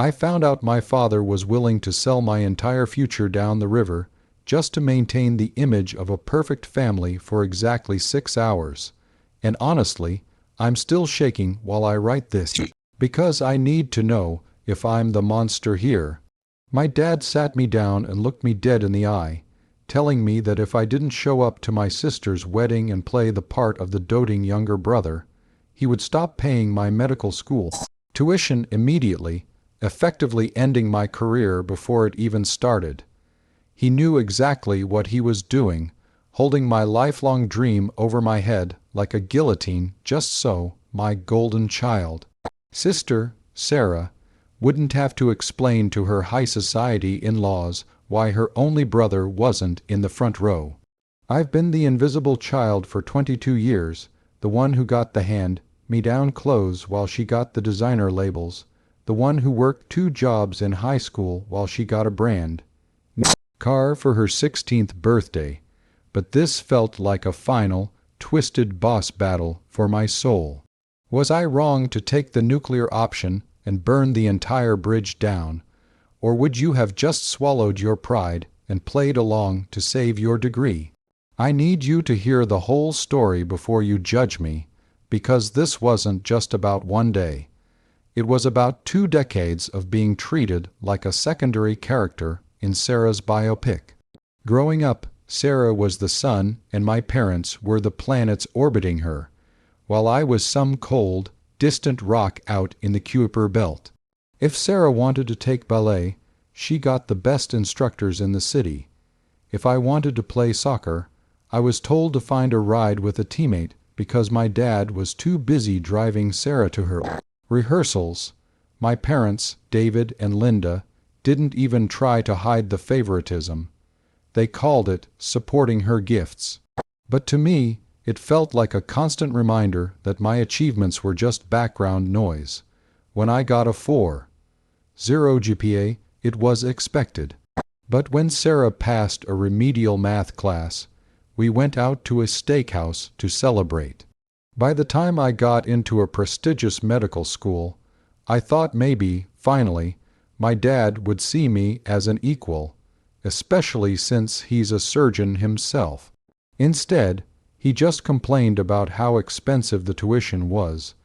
I found out my father was willing to sell my entire future down the river just to maintain the image of a perfect family for exactly 6 hours. And honestly, I'm still shaking while I write this, because I need to know if I'm the monster here. My dad sat me down and looked me dead in the eye, telling me that if I didn't show up to my sister's wedding and play the part of the doting younger brother, he would stop paying my medical school tuition immediately, effectively ending my career before it even started. He knew exactly what he was doing, holding my lifelong dream over my head like a guillotine just so my golden child, sister, Sarah, wouldn't have to explain to her high society in-laws why her only brother wasn't in the front row. I've been the invisible child for 22 years, the one who got the hand-me-down clothes while she got the designer labels, the one who worked 2 jobs in high school while she got a brand car for her 16th birthday. But this felt like a final, twisted boss battle for my soul. Was I wrong to take the nuclear option and burn the entire bridge down, or would you have just swallowed your pride and played along to save your degree? I need you to hear the whole story before you judge me, because this wasn't just about one day. It was about 2 decades of being treated like a secondary character in Sarah's biopic. Growing up, Sarah was the sun and my parents were the planets orbiting her, while I was some cold, distant rock out in the Kuiper belt. If Sarah wanted to take ballet, she got the best instructors in the city. If I wanted to play soccer, I was told to find a ride with a teammate because my dad was too busy driving Sarah to her rehearsals. My parents, David and Linda, didn't even try to hide the favoritism. They called it supporting her gifts. But to me, it felt like a constant reminder that my achievements were just background noise. When I got a 4.0 GPA, it was expected. But when Sarah passed a remedial math class, we went out to a steakhouse to celebrate. By the time I got into a prestigious medical school, I thought maybe, finally, my dad would see me as an equal, especially since he's a surgeon himself. Instead, he just complained about how expensive the tuition was,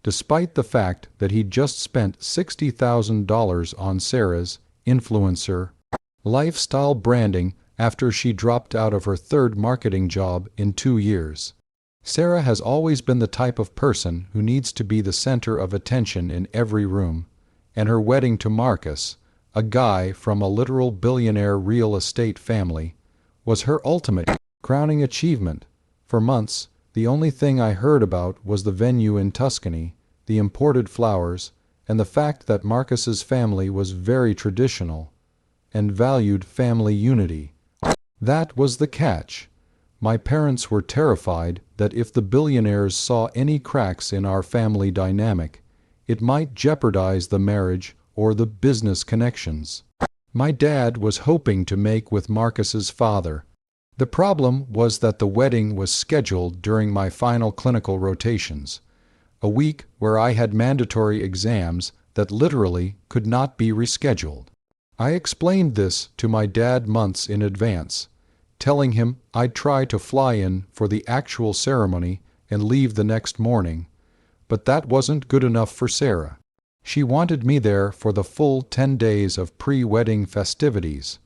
despite the fact that he'd just spent $60,000 on Sarah's influencer lifestyle branding after she dropped out of her 3rd marketing job in 2 years. Sarah has always been the type of person who needs to be the center of attention in every room, and her wedding to Marcus, a guy from a literal billionaire real estate family, was her ultimate crowning achievement. For months, the only thing I heard about was the venue in Tuscany, the imported flowers, and the fact that Marcus's family was very traditional and valued family unity. That was the catch. My parents were terrified that if the billionaires saw any cracks in our family dynamic, it might jeopardize the marriage or the business connections my dad was hoping to make with Marcus's father. The problem was that the wedding was scheduled during my final clinical rotations, a week where I had mandatory exams that literally could not be rescheduled. I explained this to my dad months in advance, telling him I'd try to fly in for the actual ceremony and leave the next morning, but that wasn't good enough for Sarah. She wanted me there for the full 10 days of pre-wedding festivities,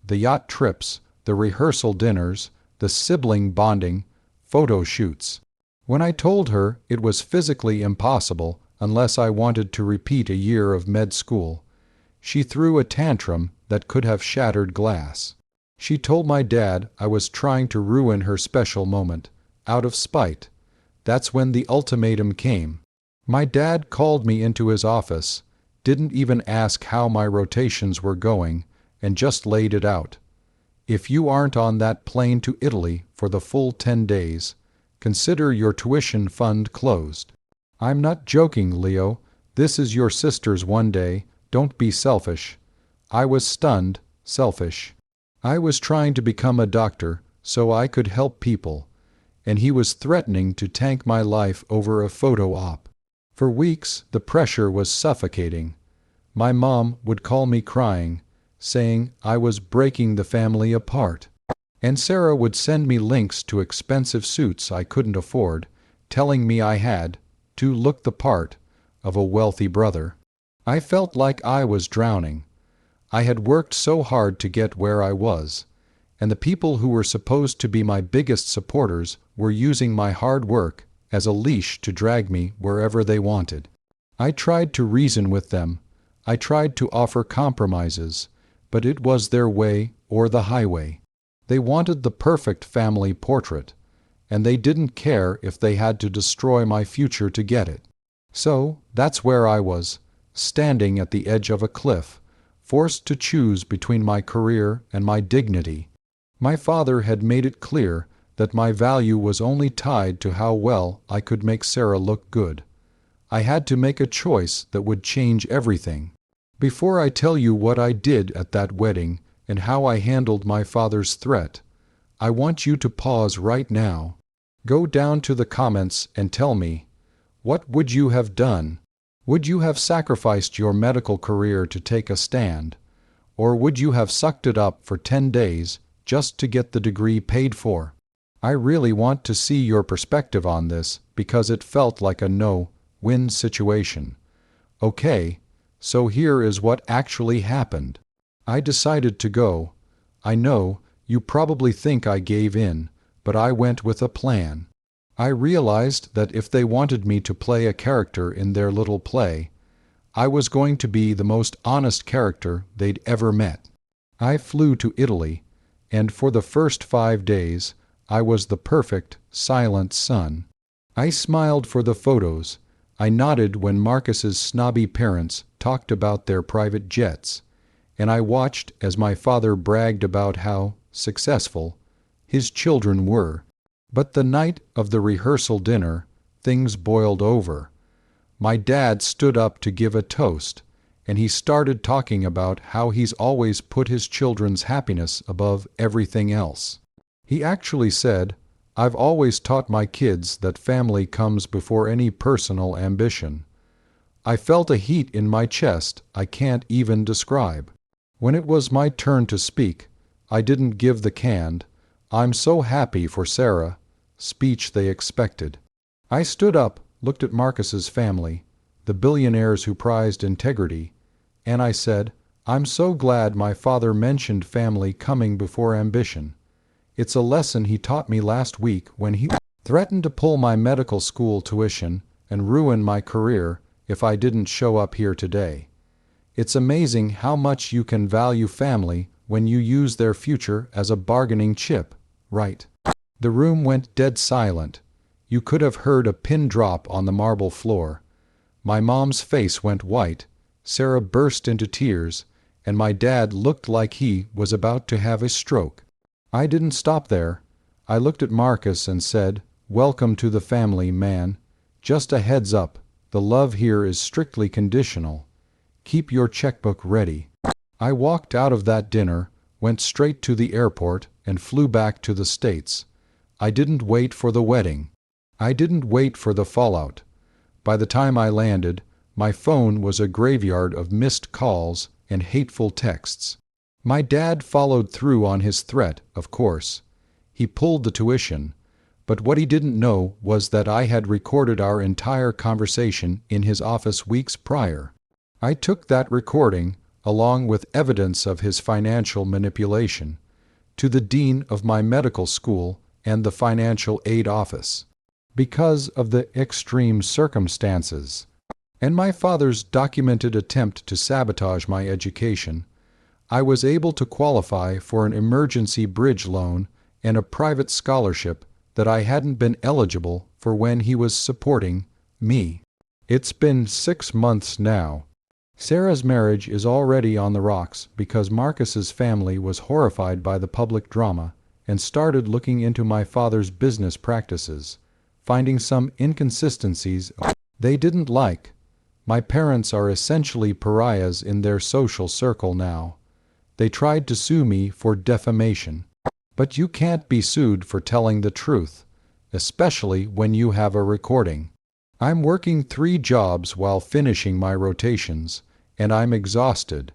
the yacht trips, the rehearsal dinners, the sibling bonding, photo shoots. When I told her it was physically impossible unless I wanted to repeat a year of med school, she threw a tantrum that could have shattered glass. She told my dad I was trying to ruin her special moment, out of spite. That's when the ultimatum came. My dad called me into his office, didn't even ask how my rotations were going, and just laid it out. If you aren't on that plane to Italy for the full 10 days, consider your tuition fund closed. I'm not joking, Leo. This is your sister's one day. Don't be selfish. I was stunned, selfish. I was trying to become a doctor so I could help people, and he was threatening to tank my life over a photo op. For weeks, the pressure was suffocating. My mom would call me crying, saying I was breaking the family apart. And Sarah would send me links to expensive suits I couldn't afford, telling me I had to look the part of a wealthy brother. I felt like I was drowning. I had worked so hard to get where I was, and the people who were supposed to be my biggest supporters were using my hard work as a leash to drag me wherever they wanted. I tried to reason with them. I tried to offer compromises, but it was their way or the highway. They wanted the perfect family portrait, and they didn't care if they had to destroy my future to get it. So that's where I was, standing at the edge of a cliff, forced to choose between my career and my dignity. My father had made it clear that my value was only tied to how well I could make Sarah look good. I had to make a choice that would change everything. Before I tell you what I did at that wedding and how I handled my father's threat, I want you to pause right now. Go down to the comments and tell me, what would you have done? Would you have sacrificed your medical career to take a stand? Or would you have sucked it up for 10 days just to get the degree paid for? I really want to see your perspective on this because it felt like a no-win situation. Okay, so here is what actually happened. I decided to go. I know, you probably think I gave in, but I went with a plan. I realized that if they wanted me to play a character in their little play, I was going to be the most honest character they'd ever met. I flew to Italy, and for the first 5 days, I was the perfect, silent son. I smiled for the photos. I nodded when Marcus's snobby parents talked about their private jets, and I watched as my father bragged about how successful his children were. But the night of the rehearsal dinner, things boiled over. My dad stood up to give a toast, and he started talking about how he's always put his children's happiness above everything else. He actually said, "I've always taught my kids that family comes before any personal ambition." I felt a heat in my chest I can't even describe. When it was my turn to speak, I didn't give the canned, "I'm so happy for Sarah" speech they expected. I stood up, looked at Marcus's family, the billionaires who prized integrity, and I said, "I'm so glad my father mentioned family coming before ambition. It's a lesson he taught me last week when he threatened to pull my medical school tuition and ruin my career if I didn't show up here today. It's amazing how much you can value family when you use their future as a bargaining chip, right?" The room went dead silent. You could have heard a pin drop on the marble floor. My mom's face went white, Sarah burst into tears, and my dad looked like he was about to have a stroke. I didn't stop there. I looked at Marcus and said, "Welcome to the family, man. Just a heads up, the love here is strictly conditional. Keep your checkbook ready." I walked out of that dinner, went straight to the airport, and flew back to the States. I didn't wait for the wedding. I didn't wait for the fallout. By the time I landed, my phone was a graveyard of missed calls and hateful texts. My dad followed through on his threat, of course. He pulled the tuition, but what he didn't know was that I had recorded our entire conversation in his office weeks prior. I took that recording, along with evidence of his financial manipulation, to the dean of my medical school and the financial aid office. Because of the extreme circumstances and my father's documented attempt to sabotage my education, I was able to qualify for an emergency bridge loan and a private scholarship that I hadn't been eligible for when he was supporting me. It's been 6 months now. Sarah's marriage is already on the rocks because Marcus's family was horrified by the public drama and started looking into my father's business practices, finding some inconsistencies they didn't like. My parents are essentially pariahs in their social circle now. They tried to sue me for defamation. But you can't be sued for telling the truth, especially when you have a recording. I'm working 3 jobs while finishing my rotations, and I'm exhausted.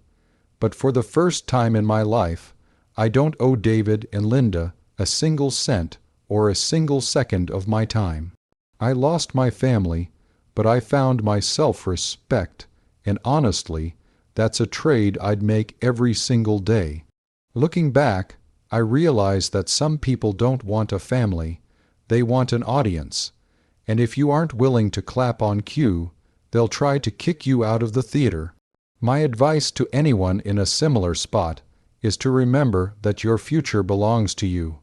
But for the first time in my life, I don't owe David and Linda a single cent or a single second of my time. I lost my family, but I found my self-respect, and honestly, that's a trade I'd make every single day. Looking back, I realize that some people don't want a family, they want an audience. And if you aren't willing to clap on cue, they'll try to kick you out of the theater. My advice to anyone in a similar spot is to remember that your future belongs to you,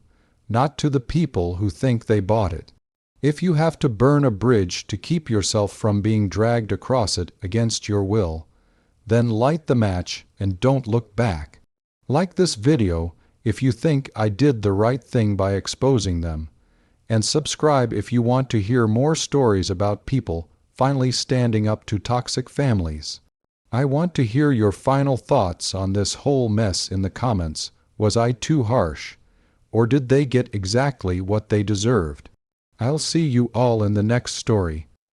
not to the people who think they bought it. If you have to burn a bridge to keep yourself from being dragged across it against your will, then light the match and don't look back. Like this video if you think I did the right thing by exposing them, and subscribe if you want to hear more stories about people finally standing up to toxic families. I want to hear your final thoughts on this whole mess in the comments. Was I too harsh? Or did they get exactly what they deserved? I'll see you all in the next story.